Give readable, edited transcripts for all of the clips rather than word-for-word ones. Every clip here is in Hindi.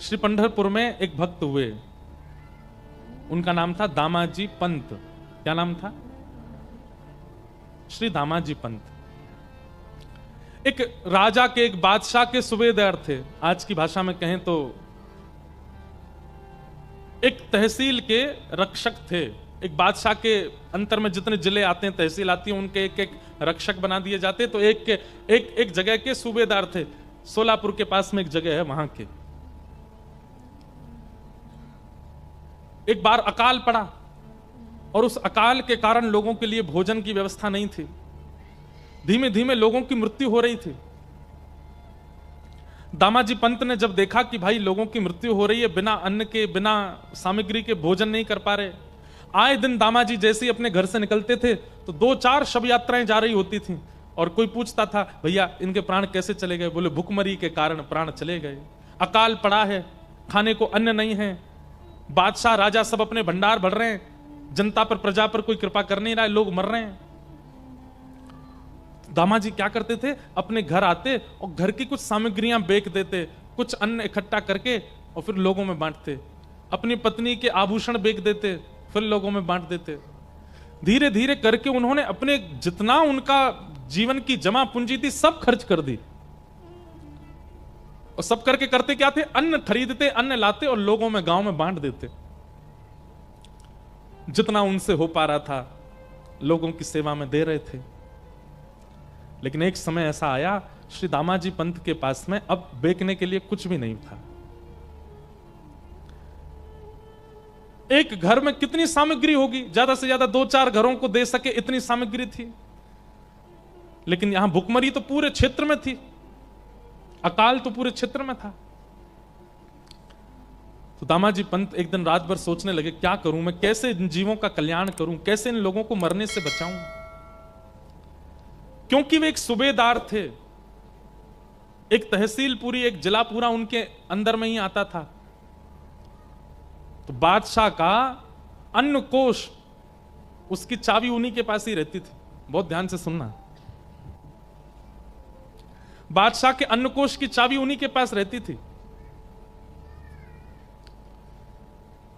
श्री पंढरपुर में एक भक्त हुए, उनका नाम था दामाजी पंत। क्या नाम था? श्री दामाजी पंत। एक राजा के, एक बादशाह के सूबेदार थे। आज की भाषा में कहें तो एक तहसील के रक्षक थे। एक बादशाह के अंतर में जितने जिले आते हैं, तहसील आती है, उनके एक एक रक्षक बना दिए जाते। तो एक जगह के सूबेदार थे। सोलापुर के पास में एक जगह है, वहां के। एक बार अकाल पड़ा और उस अकाल के कारण लोगों के लिए भोजन की व्यवस्था नहीं थी। धीमे धीमे लोगों की मृत्यु हो रही थी। दामाजी पंत ने जब देखा कि भाई लोगों की मृत्यु हो रही है, बिना अन्न के, बिना सामग्री के भोजन नहीं कर पा रहे। आए दिन दामाजी जैसे ही अपने घर से निकलते थे तो 2-4 शव यात्राएं जा रही होती थी और कोई पूछता था, भैया इनके प्राण कैसे चले गए? बोले भुखमरी के कारण प्राण चले गए। अकाल पड़ा है, खाने को अन्न नहीं है, बादशाह राजा सब अपने भंडार भर रहे हैं, जनता पर, प्रजा पर कोई कृपा कर नहीं रहा है, लोग मर रहे हैं। दामाजी क्या करते थे? अपने घर आते और घर की कुछ सामग्रियां बेच देते, कुछ अन्न इकट्ठा करके और फिर लोगों में बांटते। अपनी पत्नी के आभूषण बेच देते, फिर लोगों में बांट देते। धीरे धीरे करके उन्होंने अपने जितना उनका जीवन की जमा पूंजी थी सब खर्च कर दी। और सब करके करते क्या थे? अन्न खरीदते, अन्न लाते और लोगों में, गांव में बांट देते। जितना उनसे हो पा रहा था लोगों की सेवा में दे रहे थे। लेकिन एक समय ऐसा आया, श्री दामाजी पंत के पास में अब बेचने के लिए कुछ भी नहीं था। एक घर में कितनी सामग्री होगी? ज्यादा से ज्यादा 2-4 घरों को दे सके इतनी सामग्री थी। लेकिन यहां भुखमरी तो पूरे क्षेत्र में थी, अकाल तो पूरे क्षेत्र में था। तो दामाजी पंत एक दिन रात भर सोचने लगे, क्या करूं मैं, कैसे इन जीवों का कल्याण करूं, कैसे इन लोगों को मरने से बचाऊं। क्योंकि वे एक सूबेदार थे, एक तहसील पूरी, एक जिला पूरा उनके अंदर में ही आता था। तो बादशाह का अन्न कोष, उसकी चाबी उन्हीं के पास ही रहती थी। बहुत ध्यान से सुनना, बादशाह के अन्न कोष की चाबी उन्हीं के पास रहती थी।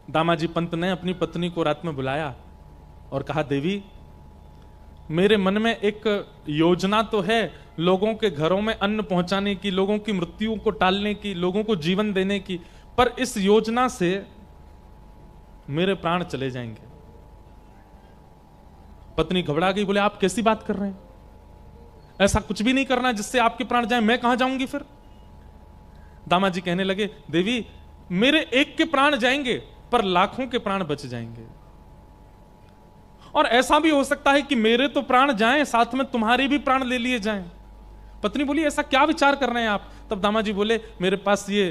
दामाजी पंत ने अपनी पत्नी को रात में बुलाया और कहा, देवी मेरे मन में एक योजना तो है लोगों के घरों में अन्न पहुंचाने की, लोगों की मृत्यु को टालने की, लोगों को जीवन देने की, पर इस योजना से मेरे प्राण चले जाएंगे। पत्नी घबरा गई, बोले आप कैसी बात कर रहे हैं? ऐसा कुछ भी नहीं करना जिससे आपके प्राण जाए, मैं कहां जाऊंगी फिर? दामाजी कहने लगे, देवी मेरे एक के प्राण जाएंगे पर लाखों के प्राण बच जाएंगे। और ऐसा भी हो सकता है कि मेरे तो प्राण जाएं, साथ में तुम्हारे भी प्राण ले लिए जाएं। पत्नी बोली, ऐसा क्या विचार कर रहे हैं आप? तब दामाजी बोले, मेरे पास ये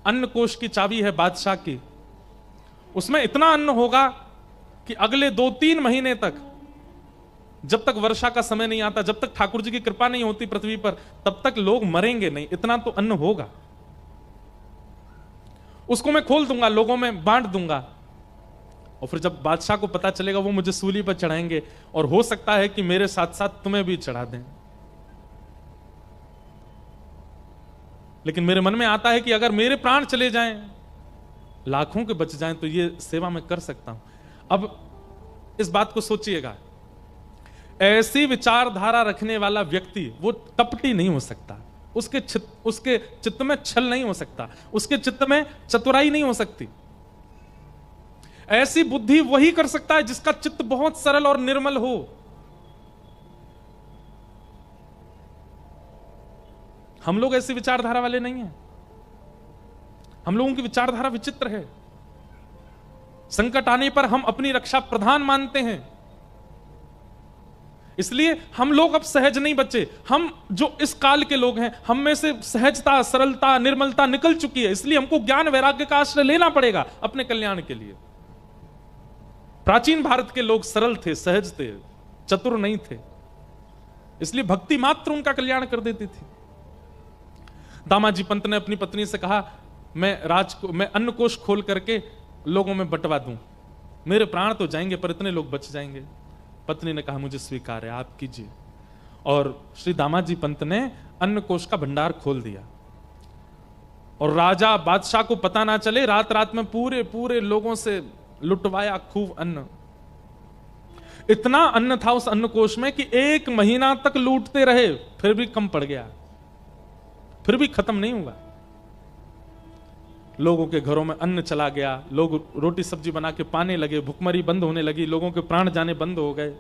अन्न कोष की चाबी है बादशाह की, उसमें इतना अन्न होगा कि अगले 2-3 महीने तक, जब तक वर्षा का समय नहीं आता, जब तक ठाकुर जी की कृपा नहीं होती पृथ्वी पर, तब तक लोग मरेंगे नहीं, इतना तो अन्न होगा। उसको मैं खोल दूंगा, लोगों में बांट दूंगा, और फिर जब बादशाह को पता चलेगा वो मुझे सूली पर चढ़ाएंगे, और हो सकता है कि मेरे साथ साथ तुम्हें भी चढ़ा दें। लेकिन मेरे मन में आता है कि अगर मेरे प्राण चले जाएं, लाखों के बच जाएं, तो ये सेवा मैं कर सकता हूं। अब इस बात को सोचिएगा, ऐसी विचारधारा रखने वाला व्यक्ति वो कपटी नहीं हो सकता, उसके चित्त में छल नहीं हो सकता, उसके चित्त में चतुराई नहीं हो सकती। ऐसी बुद्धि वही कर सकता है जिसका चित्त बहुत सरल और निर्मल हो। हम लोग ऐसी विचारधारा वाले नहीं हैं। हम लोगों की विचारधारा विचित्र है। संकट आने पर हम अपनी रक्षा प्रधान मानते हैं, इसलिए हम लोग अब सहज नहीं बचे। हम जो इस काल के लोग हैं, हम में से सहजता, सरलता, निर्मलता निकल चुकी है, इसलिए हमको ज्ञान वैराग्य का आश्रय लेना पड़ेगा अपने कल्याण के लिए। प्राचीन भारत के लोग सरल थे, सहज थे, चतुर नहीं थे, इसलिए भक्ति मात्र उनका कल्याण कर देती थी। दामाजी पंत ने अपनी पत्नी से कहा, मैं अन्न कोष खोल करके लोगों में बंटवा दूं, मेरे प्राण तो जाएंगे पर इतने लोग बच जाएंगे। पत्नी ने कहा, मुझे स्वीकार है, आप कीजिए। और श्री दामाजी पंत ने अन्न कोष का भंडार खोल दिया और राजा बादशाह को पता ना चले, रात रात में पूरे पूरे लोगों से लुटवाया खूब अन्न। इतना अन्न था उस अन्न कोश में कि 1 महीना तक लूटते रहे, फिर भी कम पड़ गया, फिर भी खत्म नहीं हुआ। लोगों के घरों में अन्न चला गया, लोग रोटी सब्जी बना के पाने लगे, भुखमरी बंद होने लगी, लोगों के प्राण जाने बंद हो गए।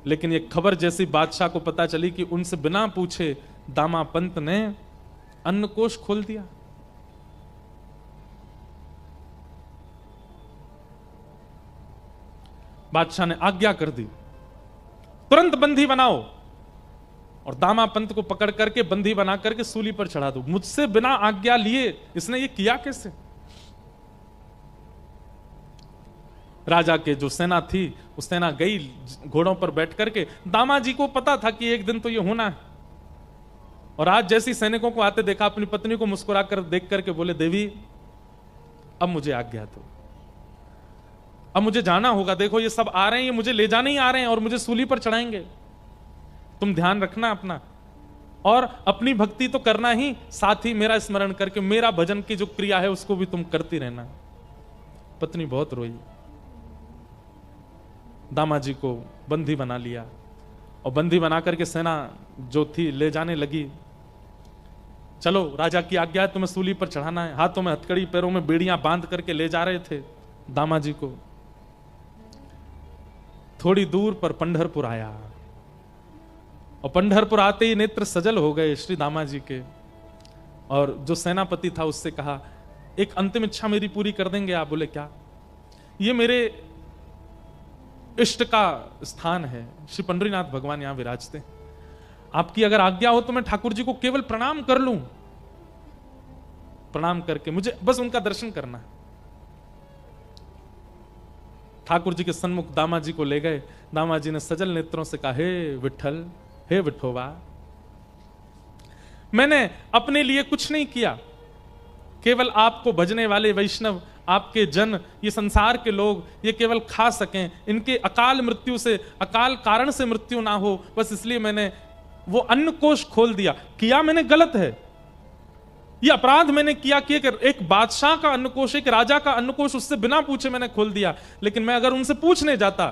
लेकिन ये खबर जैसी बादशाह को पता चली कि उनसे बिना पूछे दामा पंत ने अन्न कोश खोल दिया। बादशाह ने आज्ञा कर दी, तुरंत बंदी बनाओ और दामा पंत को पकड़ करके बंदी बना करके सूली पर चढ़ा दो। मुझसे बिना आज्ञा लिए इसने ये किया कैसे? राजा के जो सेना थी, उस सेना गई घोड़ों पर बैठ करके। दामा जी को पता था कि एक दिन तो ये होना है, और आज जैसी सैनिकों को आते देखा, अपनी पत्नी को मुस्कुरा कर देख करके बोले, देवी अब मुझे आज्ञा दो, अब मुझे जाना होगा। देखो ये सब आ रहे हैं, ये मुझे ले जाने ही आ रहे हैं और मुझे सूली पर चढ़ाएंगे। तुम ध्यान रखना अपना, और अपनी भक्ति तो करना ही, साथ ही मेरा स्मरण करके मेरा भजन की जो क्रिया है उसको भी तुम करती रहना। पत्नी बहुत रोई, दामा जी को बंदी बना लिया और बंदी बना करके सेना जो थी ले जाने लगी। चलो राजा की आज्ञा है, तुम्हें सूली पर चढ़ाना है। हाथों में हथकड़ी, पैरों में बेड़ियां बांध करके ले जा रहे थे दामा जी को। थोड़ी दूर पर पंढरपुर आया और पंढरपुर आते ही नेत्र सजल हो गए श्री दामा जी के। और जो सेनापति था उससे कहा, एक अंतिम इच्छा मेरी पूरी कर देंगे आप? बोले क्या? ये मेरे इष्ट का स्थान है, श्री पंढरीनाथ भगवान यहां विराजते हैं, आपकी अगर आज्ञा हो तो मैं ठाकुर जी को केवल प्रणाम कर लूं। प्रणाम करके मुझे बस उनका दर्शन करना है। ठाकुर जी के सन्मुख दामा जी को ले गए। दामा जी ने सजल नेत्रों से कहा, हे विठल, हे विठोबा, मैंने अपने लिए कुछ नहीं किया, केवल आपको भजने वाले वैष्णव, आपके जन, ये संसार के लोग ये केवल खा सकें, इनके अकाल मृत्यु से, अकाल कारण से मृत्यु ना हो, बस इसलिए मैंने वो अन्न कोश खोल दिया। किया मैंने गलत है, ये अपराध मैंने किया कि एक बादशाह का अन्नकोश, एक राजा का अन्नकोश उससे बिना पूछे मैंने खोल दिया। लेकिन मैं अगर उनसे पूछने जाता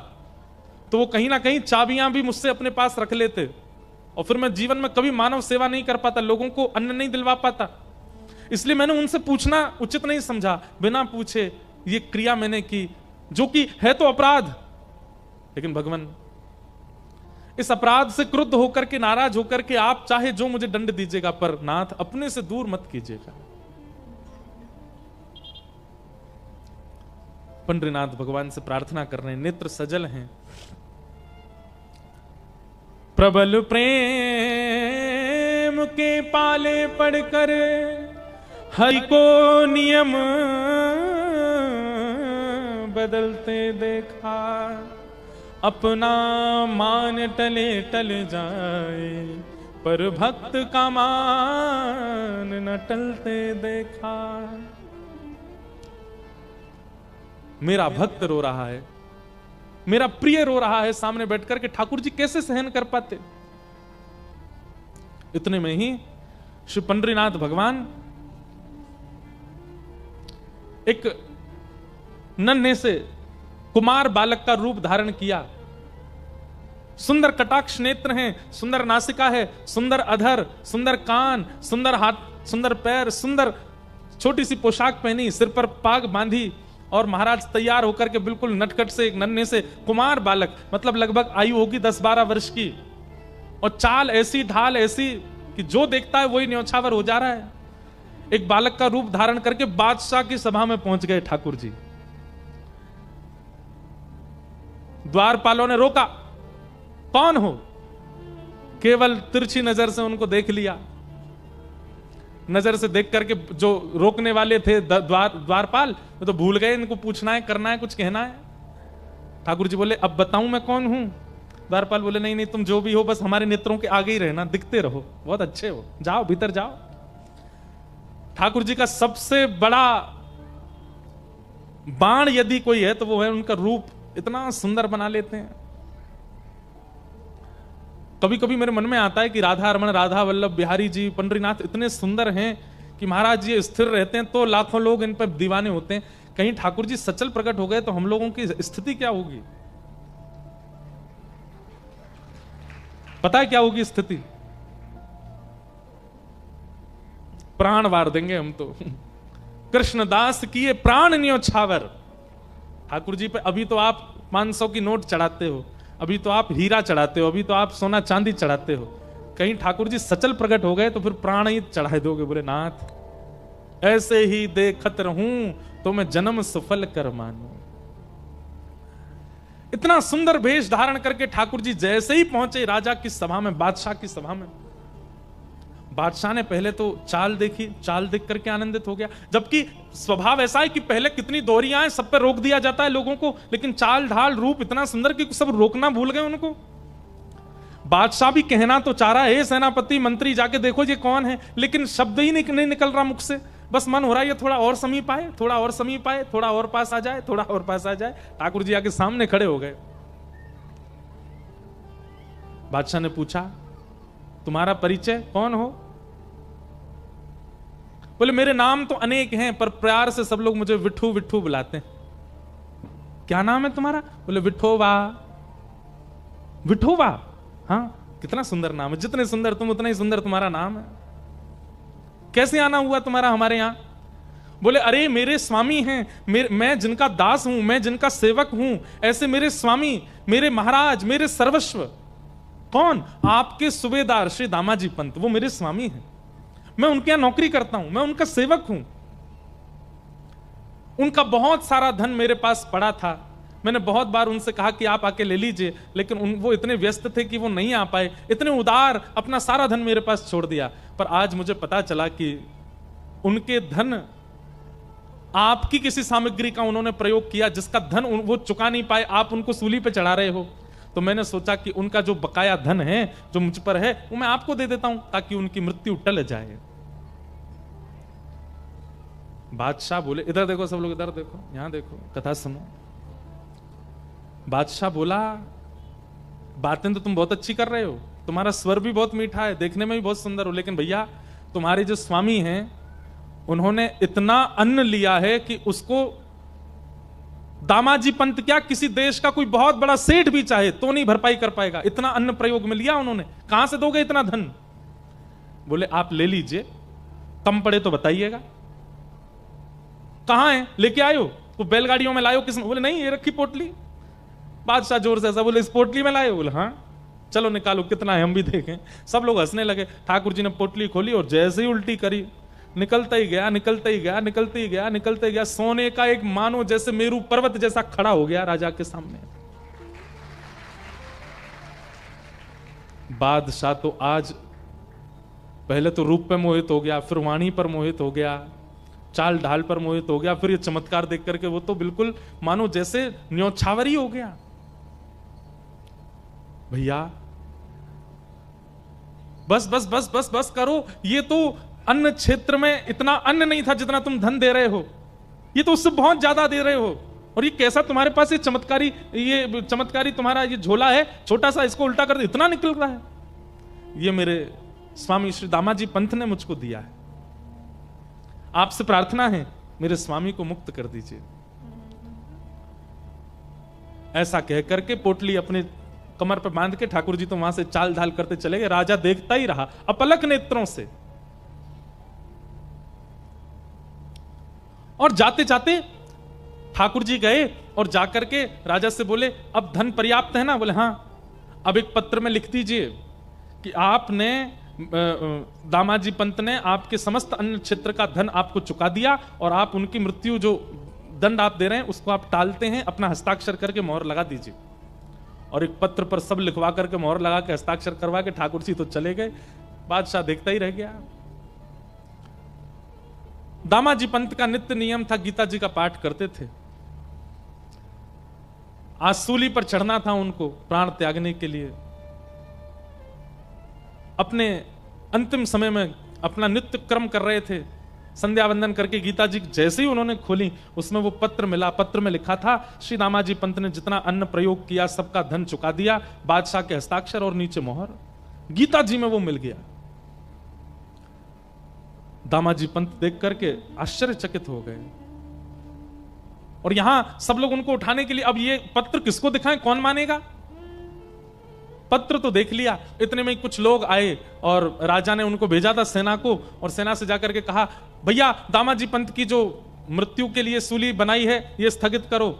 तो वो कहीं ना कहीं चाबियां भी मुझसे अपने पास रख लेते, और फिर मैं जीवन में कभी मानव सेवा नहीं कर पाता, लोगों को अन्न नहीं दिलवा पाता। इसलिए मैंने उनसे पूछना उचित नहीं समझा, बिना पूछे ये क्रिया मैंने की, जो कि है तो अपराध। लेकिन भगवान, इस अपराध से क्रुद्ध होकर के, नाराज होकर के आप चाहे जो मुझे दंड दीजिएगा, पर नाथ अपने से दूर मत कीजिएगा। पंढरीनाथ भगवान से प्रार्थना कर रहे हैं, नेत्र सजल हैं। प्रबल प्रेम के पाले पड़कर हरि को नियम बदलते देखा, अपना मान टले टल जाए, पर भक्त का मान न टलते देखा। मेरा भक्त रो रहा है, मेरा प्रिय रो रहा है सामने बैठकर के, ठाकुर जी कैसे सहन कर पाते? इतने में ही श्री पंढरीनाथ भगवान एक नन्हे से कुमार बालक का रूप धारण किया। सुंदर कटाक्ष नेत्र हैं, सुंदर नासिका है, सुंदर अधर, सुंदर कान, सुंदर हाथ, सुंदर पैर, सुंदर छोटी सी पोशाक पहनी, सिर पर पाग बांधी, और महाराज तैयार होकर के बिल्कुल नटखट से एक नन्हे से कुमार बालक, मतलब लगभग आयु होगी 10-12 वर्ष की, और चाल ऐसी, ढाल ऐसी कि जो देखता है वही न्यौछावर हो जा रहा है। एक बालक का रूप धारण करके बादशाह की सभा में पहुंच गए ठाकुर जी। द्वारपालों ने रोका, कौन हो? केवल तिरछी नजर से उनको देख लिया। नजर से देख करके जो रोकने वाले थे द्वारपाल, तो भूल गए इनको पूछना है, करना है, कुछ कहना है। ठाकुर जी बोले, अब बताऊं मैं कौन हूं? द्वारपाल बोले, नहीं नहीं, तुम जो भी हो बस हमारे नेत्रों के आगे ही रहना, दिखते रहो, बहुत अच्छे हो, जाओ भीतर जाओ। ठाकुर जी का सबसे बड़ा बाण यदि कोई है तो वो है उनका रूप, इतना सुंदर बना लेते हैं। कभी कभी मेरे मन में आता है कि राधा रमन, राधा वल्लभ बिहारी जी, पंढरीनाथ इतने सुंदर हैं कि महाराज ये स्थिर रहते हैं तो लाखों लोग इन पर दीवाने होते हैं, कहीं ठाकुर जी सचल प्रकट हो गए तो हम लोगों की स्थिति क्या होगी? पता है क्या होगी स्थिति? प्राण वार देंगे हम तो। कृष्णदास किए प्राण न्योछावर। ठाकुर जी पे अभी तो आप 500 की नोट चढ़ाते हो, अभी तो आप हीरा चढ़ाते हो, अभी तो आप सोना चांदी चढ़ाते हो, कहीं ठाकुर जी सचल प्रकट हो गए तो फिर प्राण ही चढ़ा दोगे। बोले नाथ ऐसे ही देखत रहूं तो मैं जन्म सफल कर मानू। इतना सुंदर वेश धारण करके ठाकुर जी जैसे ही पहुंचे राजा की सभा में, बादशाह की सभा में, बादशाह ने पहले तो चाल देखी, चाल देख करके आनंदित हो गया। जबकि स्वभाव ऐसा है कि पहले कितनी दोहरियां हैं, सब पे रोक दिया जाता है लोगों को, लेकिन चाल ढाल रूप इतना सुंदर कि सब रोकना भूल गए उनको। बादशाह भी कहना तो चाह रहा है सेनापति मंत्री जाके देखो ये कौन है, लेकिन शब्द ही नहीं निकल रहा मुख से। बस मन हो रहा है ये थोड़ा और समीप आए, थोड़ा और समीप आए, थोड़ा और पास आ जाए, थोड़ा और पास आ जाए। ठाकुर जी आके सामने खड़े हो गए। बादशाह ने पूछा तुम्हारा परिचय कौन हो? बोले मेरे नाम तो अनेक हैं पर प्यार से सब लोग मुझे विठू विठू बुलाते हैं। क्या नाम है तुम्हारा? बोले विठोबा। विठोबा? हाँ, कितना सुंदर नाम है, जितने सुंदर तुम उतना ही सुंदर तुम्हारा नाम है। कैसे आना हुआ तुम्हारा हमारे यहां? बोले अरे मेरे स्वामी हैं, मैं जिनका दास हूं, मैं जिनका सेवक हूं, ऐसे मेरे स्वामी, मेरे महाराज, मेरे सर्वस्व। कौन? आपके सूबेदार श्री दामाजी पंत, वो मेरे स्वामी हैं। मैं उनके यहां नौकरी करता हूं, मैं उनका सेवक हूं। उनका बहुत सारा धन मेरे पास पड़ा था, मैंने बहुत बार उनसे कहा कि आप आके ले लीजिए, लेकिन वो इतने व्यस्त थे कि वो नहीं आ पाए। इतने उदार, अपना सारा धन मेरे पास छोड़ दिया। पर आज मुझे पता चला कि उनके धन, आपकी किसी सामग्री का उन्होंने प्रयोग किया जिसका धन वो चुका नहीं पाए, आप उनको सूली पे चढ़ा रहे हो। तो मैंने सोचा कि उनका जो बकाया धन है जो मुझ पर है वो मैं आपको दे देता हूं ताकि उनकी मृत्यु टल जाए। बादशाह बोले इधर देखो, सब लोग इधर देखो, यहां देखो, कथा सुनो। बादशाह बोला बातें तो तुम बहुत अच्छी कर रहे हो, तुम्हारा स्वर भी बहुत मीठा है, देखने में भी बहुत सुंदर हो, लेकिन भैया तुम्हारे जो स्वामी हैं उन्होंने इतना अन्न लिया है कि उसको दामाजी पंत क्या किसी देश का कोई बहुत बड़ा सेठ भी चाहे तो नहीं भरपाई कर पाएगा। इतना अन्न प्रयोग में लिया उन्होंने, कहां से दोगे इतना धन? बोले आप ले लीजिए, कम पड़े तो बताइएगा। कहां है, लेके आयो? वो बैलगाड़ियों में लायो? किसने? बोले नहीं, ये रखी पोटली। बादशाह जोर से ऐसा बोले, इस पोटली में लाए? बोले हाँ। चलो निकालो, कितना है हम भी देखें। सब लोग हंसने लगे। ठाकुर जी ने पोटली खोली और जैसे ही उल्टी करी, निकलता ही गया, निकलते ही गया, निकलते ही गया, निकलते ही गया। सोने का एक मानो जैसे मेरू पर्वत जैसा खड़ा हो गया राजा के सामने। बादशाह तो आज पहले तो रूप पे मोहित हो गया, फिर वाणी पर मोहित हो गया, चाल ढाल पर मोहित हो गया, फिर ये चमत्कार देख करके वो तो बिल्कुल मानो जैसे न्योछावरी हो गया। भैया बस बस बस बस बस करो, ये तो अन्न क्षेत्र में इतना अन्न नहीं था जितना तुम धन दे रहे हो, ये तो उससे बहुत ज्यादा दे रहे हो। और ये कैसा तुम्हारे पास ये चमत्कारी तुम्हारा ये झोला है छोटा सा, इसको उल्टा कर दे, इतना निकल रहा है। ये मेरे स्वामी श्री दामाजी पंत ने मुझको दिया है, आपसे प्रार्थना है मेरे स्वामी को मुक्त कर दीजिए। ऐसा कह करके पोटली अपने कमर पर बांध के ठाकुर जी तो वहां से चाल ढाल करते चले गए। राजा देखता ही रहा अपलक नेत्रों से। और जाते जाते ठाकुर जी गए और जाकर के राजा से बोले अब धन पर्याप्त है ना? बोले हाँ। अब एक पत्र में लिख दीजिए कि आपने दामाजी पंत ने आपके समस्त अन्य क्षेत्र का धन आपको चुका दिया और आप उनकी मृत्यु जो दंड आप दे रहे हैं उसको आप टालते हैं, अपना हस्ताक्षर करके मोहर लगा दीजिए। और एक पत्र पर सब लिखवा करके मोहर लगा के हस्ताक्षर करवा के ठाकुर जी तो चले गए। बादशाह देखता ही रह गया। दामाजी पंत का नित्य नियम था, गीता जी का पाठ करते थे। आज सूली पर चढ़ना था उनको प्राण त्यागने के लिए। अपने अंतिम समय में अपना नित्य क्रम कर रहे थे, संध्या वंदन करके गीता जी जैसे ही उन्होंने खोली उसमें वो पत्र मिला। पत्र में लिखा था श्री दामाजी पंत ने जितना अन्न प्रयोग किया सबका धन चुका दिया, बादशाह के हस्ताक्षर और नीचे मोहर। गीता जी में वो मिल गया। दामाजी पंत देख करके आश्चर्यचकित हो गए। और यहां सब लोग उनको उठाने के लिए, अब ये पत्र किसको दिखाएं, कौन मानेगा? पत्र तो देख लिया, इतने में कुछ लोग आए और राजा ने उनको भेजा था सेना को, और सेना से जाकर के कहा, भैया दामाजी पंत की जो मृत्यु के लिए सूली बनाई है ये स्थगित करो।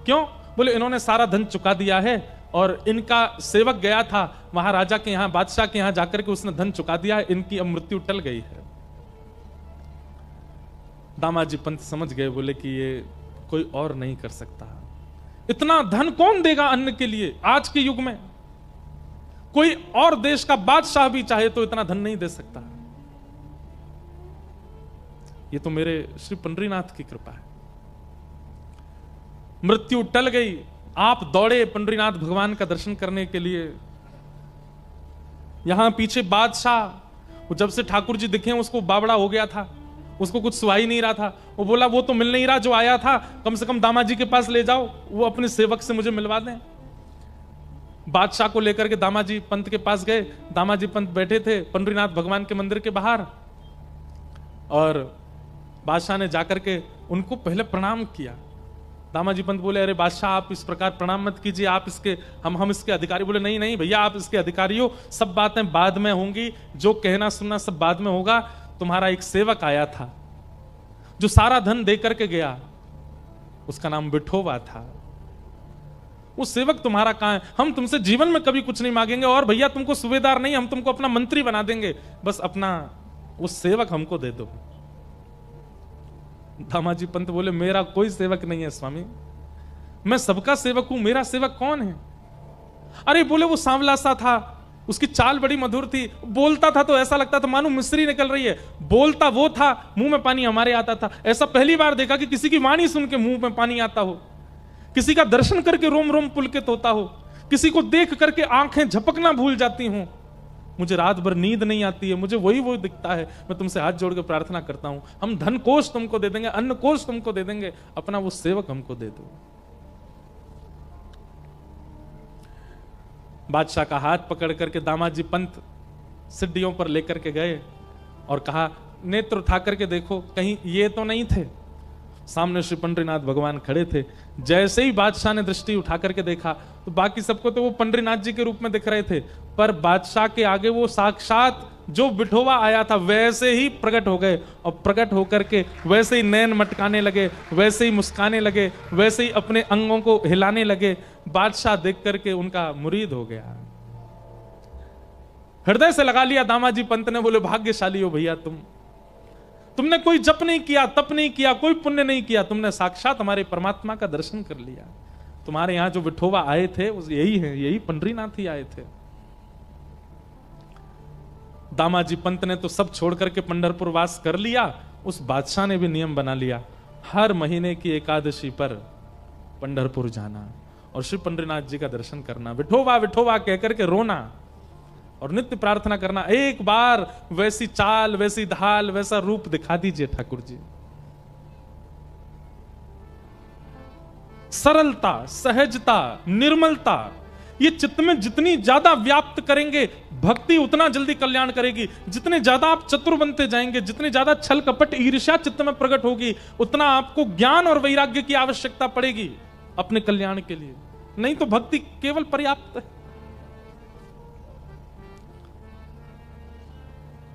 क्यों? बोले इन्होंने सारा धन चुका दिया है, और इनका सेवक गया था वहां राजा के यहां, बादशाह के यहां जाकर के उसने धन चुका दिया है, इनकी अब मृत्यु टल गई है। दामाजी पंत समझ गए, बोले कि ये कोई और नहीं कर सकता। इतना धन कौन देगा अन्न के लिए? आज के युग में कोई और देश का बादशाह भी चाहे तो इतना धन नहीं दे सकता। ये तो मेरे श्री पंडरीनाथ की कृपा है। मृत्यु टल गई, आप दौड़े पंडरीनाथ भगवान का दर्शन करने के लिए। यहां पीछे बादशाह, वो जब से ठाकुर जी दिखे उसको बावड़ा हो गया था, उसको कुछ सुहाई नहीं रहा था। वो बोला वो तो मिल नहीं रहा जो आया था, कम से कम दामाजी के पास ले जाओ, वो अपने सेवक से मुझे मिलवा दें। बादशाह को लेकर के दामाजी पंत के पास गए। दामाजी पंत बैठे थे पंडरीनाथ भगवान के मंदिर के बाहर, और बादशाह ने जाकर के उनको पहले प्रणाम किया। दामाजी पंत बोले, अरे बादशाह आप इस प्रकार प्रणाम मत कीजिए, आप इसके हम इसके अधिकारी। बोले नहीं नहीं भैया, आप इसके अधिकारी हो, सब बातें बाद में होंगी, जो कहना सुनना सब बाद में होगा। तुम्हारा एक सेवक आया था जो सारा धन दे करके गया, उसका नाम विठोबा था। वो सेवक तुम्हारा कहां है? हम तुमसे जीवन में कभी कुछ नहीं मांगेंगे, और भैया तुमको सूबेदार नहीं, हम तुमको अपना मंत्री बना देंगे, बस अपना वो सेवक हमको दे दो। दामाजी पंत बोले, मेरा कोई सेवक नहीं है स्वामी, मैं सबका सेवक हूं, मेरा सेवक कौन है? अरे बोले वो सांवला सा था, उसकी चाल बड़ी मधुर थी, बोलता था तो ऐसा लगता था मानो मिस्री निकल रही है। बोलता वो था, मुंह में पानी हमारे आता था। ऐसा पहली बार देखा कि किसी की वाणी सुन के मुंह में पानी आता हो, किसी का दर्शन करके रोम रोम पुलकित होता हो, किसी को देख करके आंखें झपकना भूल जाती हूं। मुझे रात भर नींद नहीं आती है, मुझे वही वो दिखता है। मैं तुमसे हाथ जोड़ के प्रार्थना करता हूं, हम धन कोष तुमको दे देंगे, अन्न कोष तुमको दे देंगे, अपना वो सेवक हमको दे दो। बादशाह का हाथ पकड़ करके दामाजी पंत सिड्डियों पर लेकर के गए और कहा, नेत्र उठा करके देखो, कहीं ये तो नहीं थे? सामने श्री पंडरीनाथ भगवान खड़े थे। जैसे ही बादशाह ने दृष्टि उठा करके देखा तो बाकी सबको तो वो पंडरीनाथ जी के रूप में दिख रहे थे, पर बादशाह के आगे वो साक्षात जो विठोबा आया था वैसे ही प्रकट हो गए, और प्रकट होकर के वैसे ही नैन मटकाने लगे, वैसे ही मुस्काने लगे, वैसे ही अपने अंगों को हिलाने लगे। बादशाह देख करके उनका मुरीद हो गया, हृदय से लगा लिया दामाजी पंत ने। बोले भाग्यशाली हो भैया, तुमने कोई जप नहीं किया, तप नहीं किया, कोई पुण्य नहीं किया, तुमने साक्षात हमारे परमात्मा का दर्शन कर लिया। तुम्हारे यहां जो विठोबा आए थे यही है, यही पंडरीनाथ ही आए थे। दामाजी पंत ने तो सब छोड़ करके पंढरपुर वास कर लिया। उस बादशाह ने भी नियम बना लिया, हर महीने की एकादशी पर पंढरपुर जाना और श्री पंडरीनाथ जी का दर्शन करना, विठोबा विठोबा कहकर के रोना और नित्य प्रार्थना करना, एक बार वैसी चाल, वैसी ढाल, वैसा रूप दिखा दीजिए ठाकुर जी। सरलता, सहजता, निर्मलता, ये चित्त में जितनी ज्यादा व्याप्त करेंगे, भक्ति उतना जल्दी कल्याण करेगी। जितने ज्यादा आप चतुर बनते जाएंगे, जितने ज्यादा छल कपट ईर्ष्या चित्त में प्रकट होगी, उतना आपको ज्ञान और वैराग्य की आवश्यकता पड़ेगी अपने कल्याण के लिए। नहीं तो भक्ति केवल पर्याप्त है।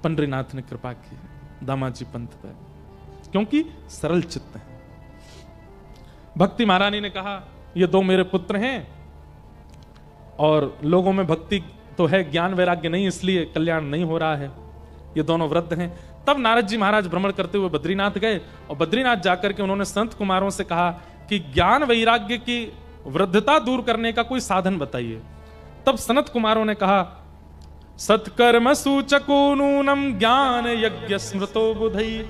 पंडरीनाथ ने कृपा की दामाजी पंत पर, क्योंकि सरल चित्त है। भक्ति महारानी ने कहा, ये दो मेरे पुत्र हैं और लोगों में भक्ति तो है, ज्ञान वैराग्य नहीं, इसलिए कल्याण नहीं हो रहा है। ये दोनों वृद्ध हैं। तब नारद जी महाराज भ्रमण करते हुए बद्रीनाथ गए और बद्रीनाथ जाकर के उन्होंने संत कुमारों से कहा कि ज्ञान वैराग्य की वृद्धता दूर करने का कोई साधन बताइए। तब सनत कुमारों ने कहा, सत्कर्म सूचको नूनम ज्ञान यज्ञ स्मृतो बुधई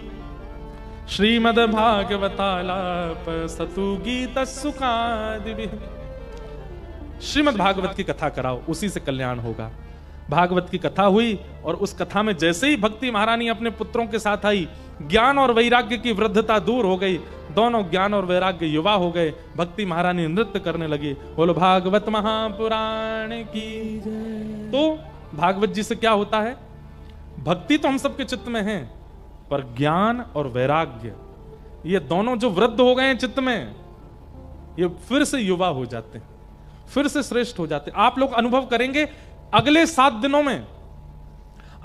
श्रीमद् भागवतालाप सतु गीत सुखादि। श्रीमद् भागवत की कथा कराओ, उसी से कल्याण होगा। भागवत की कथा हुई और उस कथा में जैसे ही भक्ति महारानी अपने पुत्रों के साथ आई, ज्ञान और वैराग्य की वृद्धता दूर हो गई। दोनों ज्ञान और वैराग्य युवा हो गए। भक्ति महारानी नृत्य करने लगी, बोलो भागवत महापुराण की जय। तो भागवत जी से क्या होता है? भक्ति तो हम सबके चित्त में है, पर ज्ञान और वैराग्य ये दोनों जो वृद्ध हो गए हैं चित्त में, ये फिर से युवा हो जाते हैं, फिर से श्रेष्ठ हो जाते हैं। आप लोग अनुभव करेंगे अगले 7 दिनों में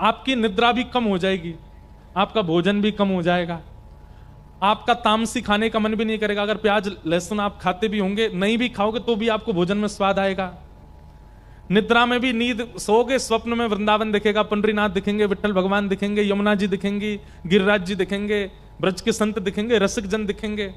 आपकी निद्रा भी कम हो जाएगी, आपका भोजन भी कम हो जाएगा, आपका तामसी खाने का मन भी नहीं करेगा। अगर प्याज लहसुन आप खाते भी होंगे, नहीं भी खाओगे तो भी आपको भोजन में स्वाद आएगा। निद्रा में भी नींद सोओगे, स्वप्न में वृंदावन दिखेगा, पंडरीनाथ दिखेंगे, विठ्ठल भगवान दिखेंगे, यमुना जी दिखेंगी, गिरिराज जी दिखेंगे, ब्रज के संत दिखेंगे, रसिक जन दिखेंगे।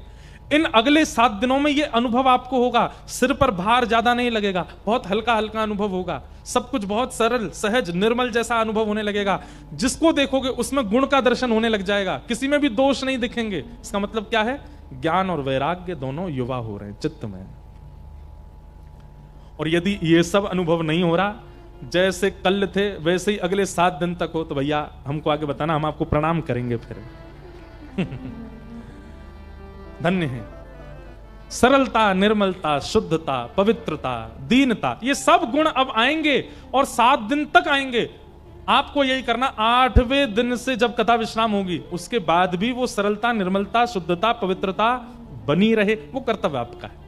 इन अगले 7 दिनों में ये अनुभव आपको होगा। सिर पर भार ज्यादा नहीं लगेगा, बहुत हल्का हल्का अनुभव होगा, सब कुछ बहुत सरल सहज निर्मल जैसा अनुभव होने लगेगा। जिसको देखोगे उसमें गुण का दर्शन होने लग जाएगा, किसी में भी दोष नहीं दिखेंगे। इसका मतलब क्या है? ज्ञान और वैराग्य दोनों युवा हो रहे हैं चित्त में। और यदि ये सब अनुभव नहीं हो रहा, जैसे कल थे वैसे ही अगले 7 दिन तक हो, तो भैया हमको आगे बताना, हम आपको प्रणाम करेंगे फिर। धन्य है। सरलता, निर्मलता, शुद्धता, पवित्रता, दीनता, ये सब गुण अब आएंगे और 7 दिन तक आएंगे। आपको यही करना, 8वें दिन से जब कथा विश्राम होगी उसके बाद भी वो सरलता, निर्मलता, शुद्धता, पवित्रता बनी रहे, वो कर्तव्य आपका है।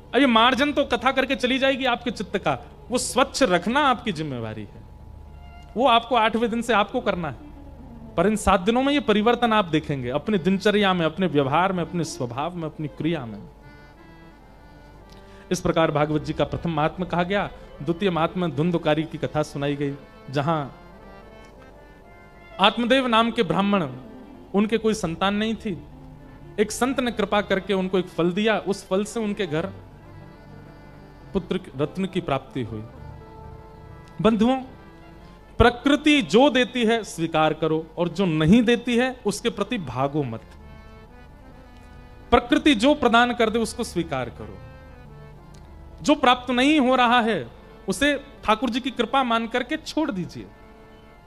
अब ये मार्जन तो कथा करके चली जाएगी आपके चित्त का, वो स्वच्छ रखना आपकी जिम्मेवारी है। वो आपको 8वें दिन से आपको करना है। पर इन 7 दिनों में ये परिवर्तन आप देखेंगे अपनी दिनचर्या में, अपने व्यवहार में, अपने स्वभाव में, अपनी क्रिया में। इस प्रकार भागवत जी का प्रथम महात्म्य कहा गया। द्वितीय महात्म्य धुंधकारी की कथा सुनाई गई, जहां आत्मदेव नाम के ब्राह्मण, उनके कोई संतान नहीं थी। एक संत ने कृपा करके उनको एक फल दिया, उस फल से उनके घर पुत्र रत्न की प्राप्ति हुई। बंधुओं, प्रकृति जो देती है स्वीकार करो, और जो नहीं देती है उसके प्रति भागो मत। प्रकृति जो प्रदान कर दे उसको स्वीकार करो। जो प्राप्त नहीं हो रहा है उसे ठाकुर जी की कृपा मान करके छोड़ दीजिए।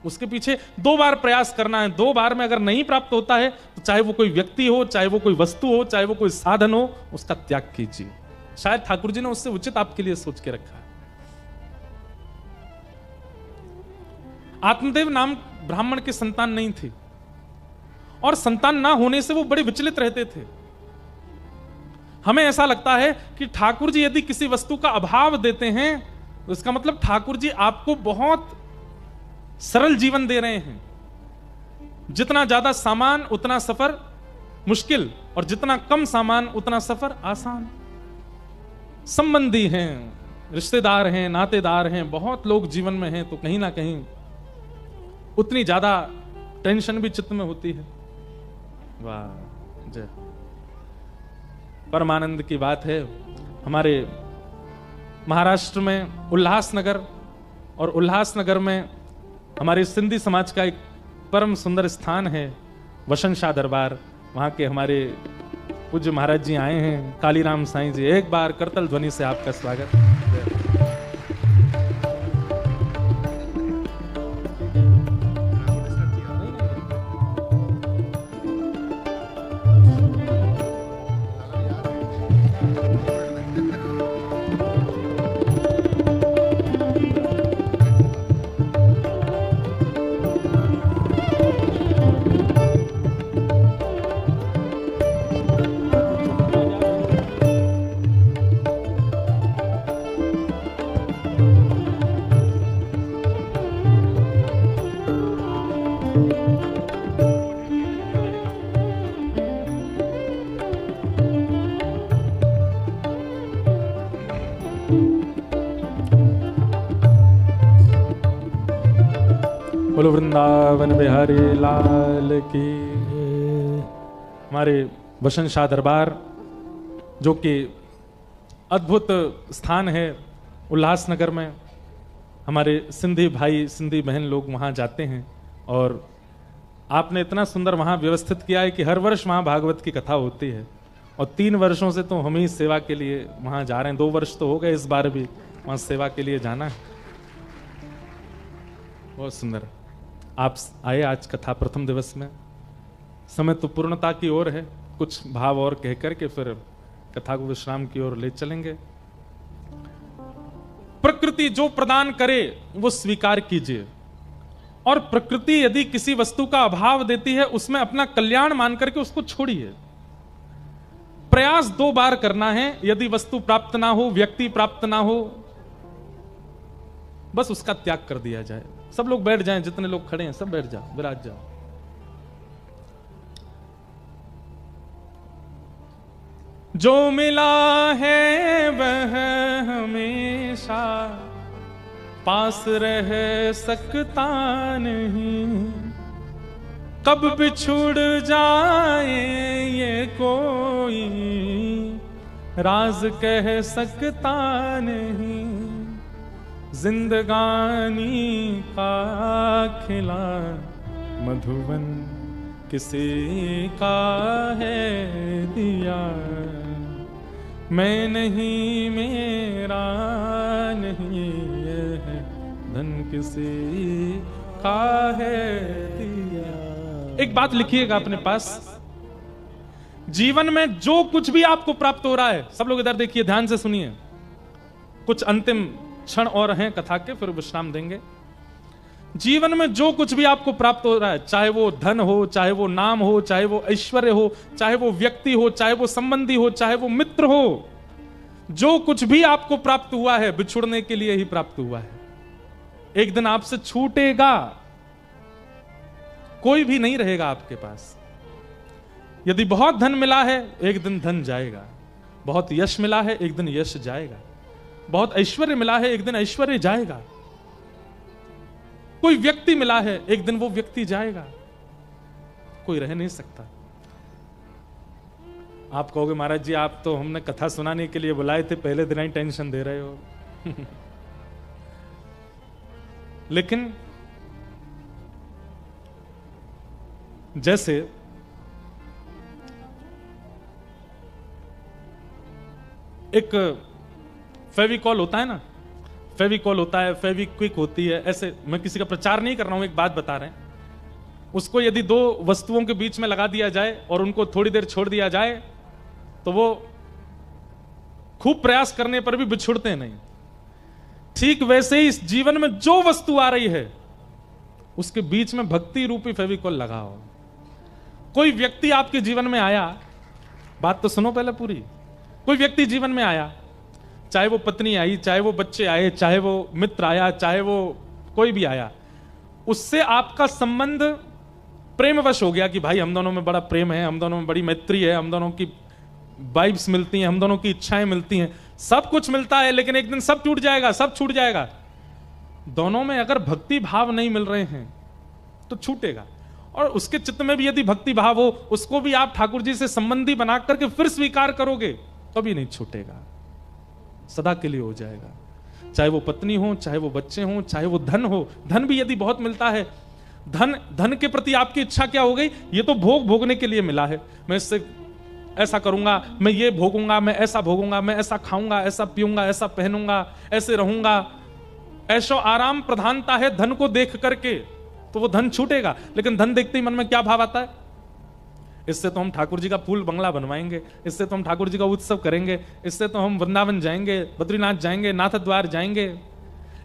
उसके पीछे 2 बार प्रयास करना है। 2 बार में अगर नहीं प्राप्त होता है तो चाहे वो कोई व्यक्ति हो, चाहे वो कोई वस्तु हो, चाहे वो कोई साधन हो, उसका त्याग कीजिए। शायद ठाकुर जी ने उससे उचित आपके लिए सोच के रखा है। आत्मदेव नाम ब्राह्मण के संतान नहीं थी, और संतान ना होने से वो बड़े विचलित रहते थे। हमें ऐसा लगता है कि ठाकुर जी यदि किसी वस्तु का अभाव देते हैं तो इसका मतलब ठाकुर जी आपको बहुत सरल जीवन दे रहे हैं। जितना ज्यादा सामान उतना सफर मुश्किल, और जितना कम सामान उतना सफर आसान। संबंधी हैं, रिश्तेदार हैं, नातेदार हैं, बहुत लोग जीवन में हैं, तो कहीं ना कहीं उतनी ज्यादा टेंशन भी चित्त में होती है। वाह, जय। परमानंद की बात है, हमारे महाराष्ट्र में उल्लासनगर, और उल्लासनगर में हमारे सिंधी समाज का एक परम सुंदर स्थान है वसन शाह दरबार। वहां के हमारे पूज्य महाराज जी आए हैं, कालीराम साईं जी। एक बार करतल ध्वनि से आपका स्वागत। बोलो वृंदावन बिहारी लाल की। हमारे वसन शाह दरबार, जो कि अद्भुत स्थान है उल्लासनगर में, हमारे सिंधी भाई सिंधी बहन लोग वहाँ जाते हैं। और आपने इतना सुंदर वहाँ व्यवस्थित किया है कि हर वर्ष वहाँ भागवत की कथा होती है। और 3 वर्षों से तो हम ही सेवा के लिए वहाँ जा रहे हैं। 2 वर्ष तो हो गए, इस बार भी वहाँ सेवा के लिए जाना है। बहुत सुंदर। आप आए आज कथा प्रथम दिवस में। समय तो पूर्णता की ओर है, कुछ भाव और कह करके फिर कथा को विश्राम की ओर ले चलेंगे। प्रकृति जो प्रदान करे वो स्वीकार कीजिए, और प्रकृति यदि किसी वस्तु का अभाव देती है, उसमें अपना कल्याण मान करके उसको छोड़िए। प्रयास 2 बार करना है, यदि वस्तु प्राप्त ना हो, व्यक्ति प्राप्त ना हो, बस उसका त्याग कर दिया जाए। सब लोग बैठ जाएं, जितने लोग खड़े हैं सब बैठ जाओ, विराज जाओ। जो मिला है वह हमेशा पास रह सकता नहीं, कब बिछुड़ जाए ये कोई राज कह सकता नहीं। जिंदगानी का खिला मधुबन किसी का है दिया, मैं नहीं मेरा नहीं है धन किसी का है दिया। एक बात लिखिएगा अपने पास, जीवन में जो कुछ भी आपको प्राप्त हो रहा है, सब लोग इधर देखिए, ध्यान से सुनिए, कुछ अंतिम क्षण और हैं कथा के, फिर विश्राम देंगे। जीवन में जो कुछ भी आपको प्राप्त हो रहा है, चाहे वो धन हो, चाहे वो नाम हो, चाहे वो ऐश्वर्य हो, चाहे वो व्यक्ति हो, चाहे वो संबंधी हो, चाहे वो मित्र हो, जो कुछ भी आपको प्राप्त हुआ है बिछुड़ने के लिए ही प्राप्त हुआ है। एक दिन आपसे छूटेगा, कोई भी नहीं रहेगा आपके पास। यदि बहुत धन मिला है, एक दिन धन जाएगा। बहुत यश मिला है, एक दिन यश जाएगा। बहुत ऐश्वर्य मिला है, एक दिन ऐश्वर्य जाएगा। कोई व्यक्ति मिला है, एक दिन वो व्यक्ति जाएगा। कोई रह नहीं सकता। आप कहोगे महाराज जी, आप तो हमने कथा सुनाने के लिए बुलाए थे, पहले दिन ही टेंशन दे रहे हो। लेकिन जैसे एक फेविकॉल होता है ना, फेविकॉल होता है, फेविक्विक होती है, ऐसे मैं किसी का प्रचार नहीं कर रहा हूं, एक बात बता रहे हैं। उसको यदि 2 वस्तुओं के बीच में लगा दिया जाए और उनको थोड़ी देर छोड़ दिया जाए, तो वो खूब प्रयास करने पर भी बिछुड़ते नहीं। ठीक वैसे ही इस जीवन में जो वस्तु आ रही है, उसके बीच में भक्ति रूपी फेविकॉल लगाओ। कोई व्यक्ति आपके जीवन में आया, बात तो सुनो पहले पूरी। कोई व्यक्ति जीवन में आया, चाहे वो पत्नी आई, चाहे वो बच्चे आए, चाहे वो मित्र आया, चाहे वो कोई भी आया, उससे आपका संबंध प्रेमवश हो गया कि भाई हम दोनों में बड़ा प्रेम है, हम दोनों में बड़ी मैत्री है, हम दोनों की वाइब्स मिलती हैं, हम दोनों की इच्छाएं मिलती हैं, सब कुछ मिलता है। लेकिन एक दिन सब टूट जाएगा, सब छूट जाएगा। दोनों में अगर भक्ति भाव नहीं मिल रहे हैं तो छूटेगा। और उसके चित्त में भी यदि भक्ति भाव हो, उसको भी आप ठाकुर जी से संबंधी बना करके फिर स्वीकार करोगे, कभी नहीं छूटेगा, सदा के लिए हो जाएगा। चाहे वो पत्नी हो, चाहे वो बच्चे हो, चाहे वो धन हो। धन भी यदि बहुत मिलता है, धन के प्रति आपकी इच्छा क्या हो गई? ये तो भोगने के लिए मिला है, मैं इससे ऐसा करूंगा, मैं ये भोगूंगा, मैं ऐसा भोगूंगा, मैं ऐसा खाऊंगा, ऐसा पीऊंगा, ऐसा पहनूंगा, ऐसे रहूंगा। ऐशो आराम प्रधानता है धन को देख करके, तो वो धन छूटेगा। लेकिन धन देखते ही मन में क्या भाव आता है? इससे तो हम ठाकुर जी का फूल बंगला बनवाएंगे, इससे तो हम ठाकुर जी का उत्सव करेंगे, इससे तो हम वृंदावन जाएंगे, बद्रीनाथ जाएंगे, नाथ द्वार जाएंगे,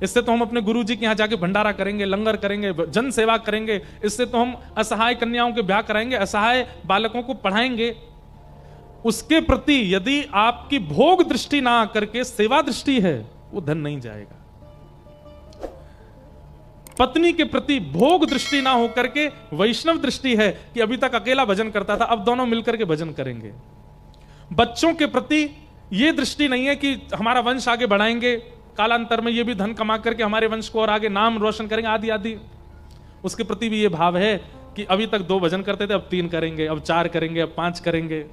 इससे तो हम अपने गुरु जी के यहाँ जाके भंडारा करेंगे, लंगर करेंगे, जन सेवा करेंगे, इससे तो हम असहाय कन्याओं के ब्याह कराएंगे, असहाय बालकों को पढ़ाएंगे। उसके प्रति यदि आपकी भोग दृष्टि ना करके सेवा दृष्टि है, वो धन नहीं जाएगा। पत्नी के प्रति भोग दृष्टि ना होकर के वैष्णव दृष्टि है कि अभी तक अकेला भजन करता था, अब दोनों मिलकर के भजन करेंगे। बच्चों के प्रति यह दृष्टि नहीं है कि हमारा वंश आगे बढ़ाएंगे, कालांतर में ये भी धन कमा करके हमारे वंश को और आगे नाम रोशन करेंगे, आदि आदि। उसके प्रति भी ये भाव है कि अभी तक 2 भजन करते थे, अब 3 करेंगे, अब 4 करेंगे, अब 5 करेंगे।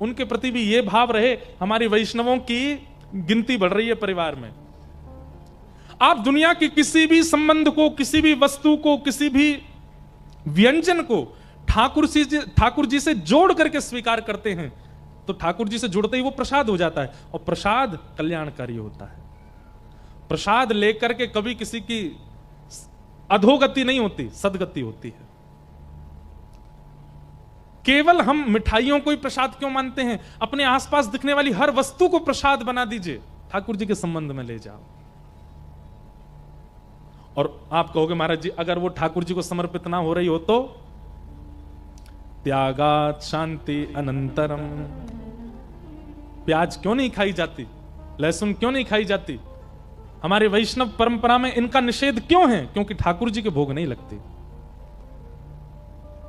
उनके प्रति भी ये भाव रहे, हमारी वैष्णवों की गिनती बढ़ रही है परिवार में। आप दुनिया के किसी भी संबंध को, किसी भी वस्तु को, किसी भी व्यंजन को ठाकुर जी से जोड़ करके स्वीकार करते हैं, तो ठाकुर जी से जुड़ते ही वो प्रसाद हो जाता है, और प्रसाद कल्याणकारी होता है। प्रसाद लेकर के कभी किसी की अधोगति नहीं होती, सदगति होती है। केवल हम मिठाइयों को ही प्रसाद क्यों मानते हैं? अपने आसपास दिखने वाली हर वस्तु को प्रसाद बना दीजिए, ठाकुर जी के संबंध में ले जाओ। और आप कहोगे महाराज जी अगर वो ठाकुर जी को समर्पित ना हो रही हो तो त्यागात शांति अनंतरम। प्याज क्यों नहीं खाई जाती, लहसुन क्यों नहीं खाई जाती? हमारे वैष्णव परंपरा में इनका निषेध क्यों है? क्योंकि ठाकुर जी के भोग नहीं लगते।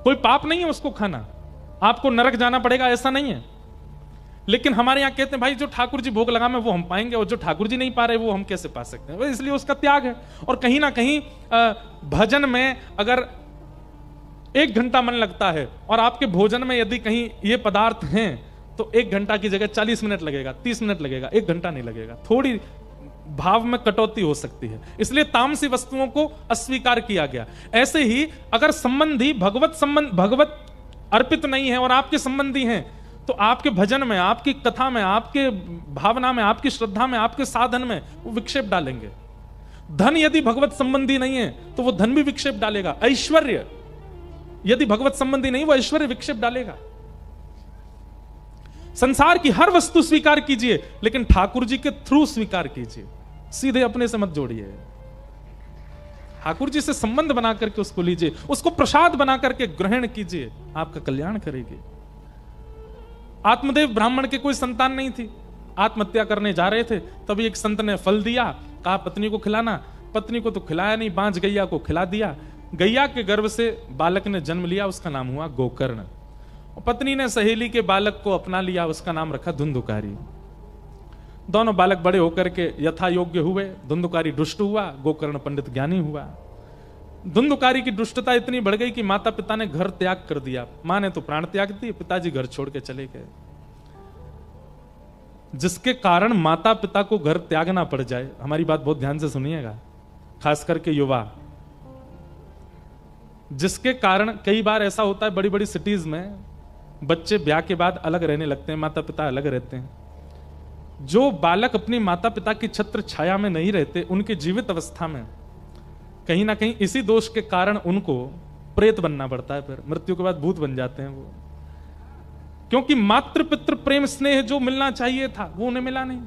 कोई पाप नहीं है उसको खाना, आपको नरक जाना पड़ेगा ऐसा नहीं है। लेकिन हमारे यहां कहते हैं भाई जो ठाकुर जी भोग लगा में वो हम पाएंगे, और जो ठाकुर जी नहीं पा रहे वो हम कैसे पा सकते हैं? इसलिए उसका त्याग है। और कहीं ना कहीं भजन में अगर 1 घंटा मन लगता है और आपके भोजन में यदि कहीं ये पदार्थ हैं तो 1 घंटा की जगह 40 मिनट लगेगा, 30 मिनट लगेगा, 1 घंटा नहीं लगेगा। थोड़ी भाव में कटौती हो सकती है, इसलिए तामसी वस्तुओं को अस्वीकार किया गया। ऐसे ही अगर संबंधी भगवत अर्पित नहीं है और आपके संबंधी हैं तो आपके भजन में, आपकी कथा में, आपके भावना में, आपकी श्रद्धा में, आपके साधन में वो विक्षेप डालेंगे। धन यदि भगवत संबंधी नहीं है तो वो धन भी विक्षेप डालेगा। ऐश्वर्य यदि भगवत संबंधी नहीं, वो ऐश्वर्य विक्षेप डालेगा। संसार की हर वस्तु स्वीकार कीजिए लेकिन ठाकुर जी के थ्रू स्वीकार कीजिए, सीधे अपने से मत जोड़िए। ठाकुर जी से संबंध बना करके उसको लीजिए, उसको प्रसाद बना करके ग्रहण कीजिए, आपका कल्याण करेगी। आत्मदेव ब्राह्मण के कोई संतान नहीं थी, आत्महत्या करने जा रहे थे, तभी एक संत ने फल दिया, कहा पत्नी को खिलाना। पत्नी को तो खिलाया नहीं, 5 गैया को खिला दिया। गैया के गर्भ से बालक ने जन्म लिया, उसका नाम हुआ गोकर्ण। पत्नी ने सहेली के बालक को अपना लिया, उसका नाम रखा धुंधुकारी। दोनों बालक बड़े होकर के यथा योग्य हुए। धुंधुकारी दुष्ट हुआ, गोकर्ण पंडित ज्ञानी हुआ। धुंधुकारी की दुष्टता इतनी बढ़ गई कि माता पिता ने घर त्याग कर दिया। मां ने तो प्राण त्याग दिए, पिताजी घर छोड़ के चले गए। जिसके कारण माता पिता को घर त्यागना पड़ जाए, हमारी बात बहुत ध्यान से सुनिएगा, खास करके युवा, जिसके कारण कई बार ऐसा होता है बड़ी बड़ी सिटीज में बच्चे ब्याह के बाद अलग रहने लगते हैं, माता पिता अलग रहते हैं। जो बालक अपनी माता पिता की छत्र छाया में नहीं रहते, उनके जीवित अवस्था में कहीं ना कहीं इसी दोष के कारण उनको प्रेत बनना पड़ता है, फिर मृत्यु के बाद भूत बन जाते हैं वो। क्योंकि मातृ पितृ प्रेम स्नेह जो मिलना चाहिए था वो उन्हें मिला नहीं,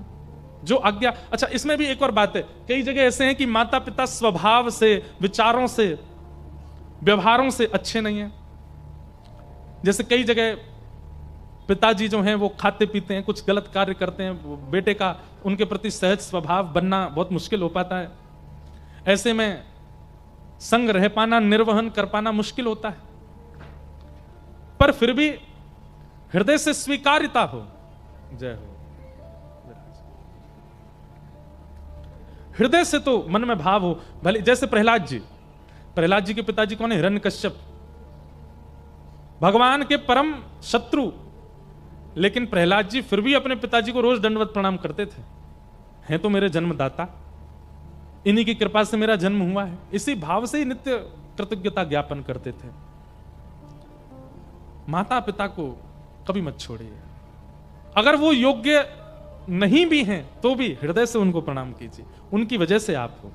जो आज्ञा। अच्छा, इसमें भी एक और बात है, कई जगह ऐसे हैं कि माता पिता स्वभाव से, विचारों से, व्यवहारों से अच्छे नहीं है। जैसे कई जगह पिताजी जो हैं वो खाते पीते हैं, कुछ गलत कार्य करते हैं, बेटे का उनके प्रति सहज स्वभाव बनना बहुत मुश्किल हो पाता है। ऐसे में संग रह पाना, निर्वहन कर पाना मुश्किल होता है। पर फिर भी हृदय से स्वीकार्यता हो। जय हो। हृदय से तो मन में भाव हो। भले जैसे प्रहलाद जी के पिताजी कौन है? हिरण्यकश्यप, भगवान के परम शत्रु। लेकिन प्रहलाद जी फिर भी अपने पिताजी को रोज दंडवत प्रणाम करते थे। हैं तो मेरे जन्मदाता, इन्हीं की कृपा से मेरा जन्म हुआ है, इसी भाव से ही नित्य कृतज्ञता ज्ञापन करते थे। माता पिता को कभी मत छोड़िए। अगर वो योग्य नहीं भी हैं तो भी हृदय से उनको प्रणाम कीजिए, उनकी वजह से आप हो।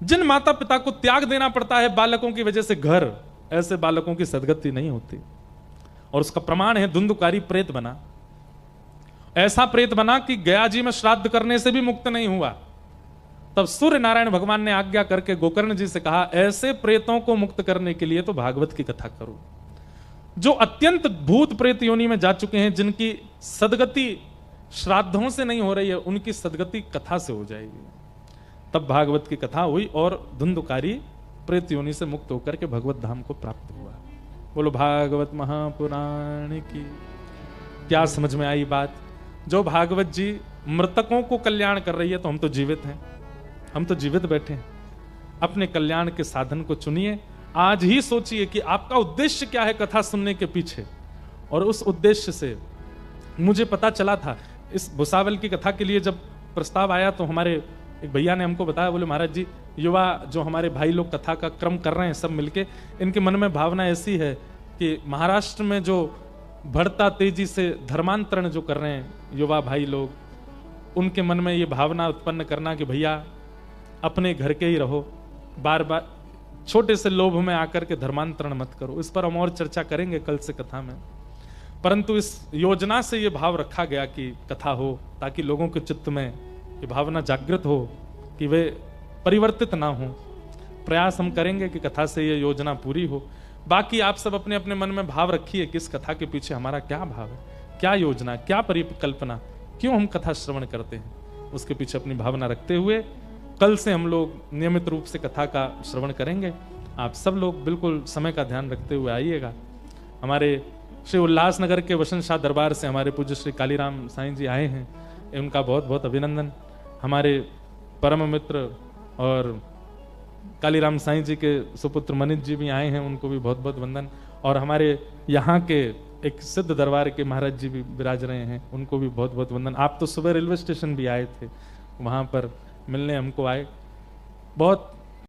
जिन माता पिता को त्याग देना पड़ता है बालकों की वजह से घर, ऐसे बालकों की सदगति नहीं होती। और उसका प्रमाण है धुंधुकारी प्रेत बना। ऐसा प्रेत बना कि गया जी में श्राद्ध करने से भी मुक्त नहीं हुआ। तब सूर्य नारायण भगवान ने आज्ञा करके गोकर्ण जी से कहा, ऐसे प्रेतों को मुक्त करने के लिए तो भागवत की कथा करो। जो अत्यंत भूत प्रेत योनि में जा चुके हैं, जिनकी सदगति श्राद्धों से नहीं हो रही है, उनकी सदगति कथा से हो जाएगी। तब भागवत की कथा हुई और धुंधुकारी प्रेत योनि से मुक्त होकर के भगवत धाम को प्राप्त हुआ। बोलो भागवत महापुराण की। क्या समझ में आई बात? जो भागवत जी मृतकों को कल्याण कर रही है तो हम तो जीवित हैं, हम तो जीवित बैठे हैं। अपने कल्याण के साधन को चुनिए। आज ही सोचिए कि आपका उद्देश्य क्या है कथा सुनने के पीछे। और उस उद्देश्य से मुझे पता चला था, इस भुसावल की कथा के लिए जब प्रस्ताव आया तो हमारे एक भैया ने हमको बताया, बोले महाराज जी युवा जो हमारे भाई लोग कथा का क्रम कर रहे हैं सब मिलके, इनके मन में भावना ऐसी है कि महाराष्ट्र में जो बढ़ता तेजी से धर्मांतरण जो कर रहे हैं युवा भाई लोग, उनके मन में ये भावना उत्पन्न करना कि भैया अपने घर के ही रहो, बार बार छोटे से लोभ में आकर के धर्मांतरण मत करो। इस पर हम और चर्चा करेंगे कल से कथा में। परंतु इस योजना से ये भाव रखा गया कि कथा हो, ताकि लोगों के चित्त में ये भावना जागृत हो कि वे परिवर्तित ना हो। प्रयास हम करेंगे कि कथा से ये योजना पूरी हो। बाकी आप सब अपने अपने मन में भाव रखिए, किस कथा के पीछे हमारा क्या भाव है, क्या योजना, क्या परिकल्पना, क्यों हम कथा श्रवण करते हैं, उसके पीछे अपनी भावना रखते हुए कल से हम लोग नियमित रूप से कथा का श्रवण करेंगे। आप सब लोग बिल्कुल समय का ध्यान रखते हुए आइएगा। हमारे श्री उल्लासनगर के वसंत शाह दरबार से हमारे पूज्य श्री कालीराम साईं जी आए हैं, उनका बहुत बहुत अभिनंदन। हमारे परम मित्र और कालीराम साईं जी के सुपुत्र मनीष जी भी आए हैं, उनको भी बहुत बहुत वंदन। और हमारे यहाँ के एक सिद्ध दरबार के महाराज जी भी विराज रहे हैं, उनको भी बहुत बहुत वंदन। आप तो सुबह रेलवे स्टेशन भी आए थे, वहाँ पर मिलने हमको आए। बहुत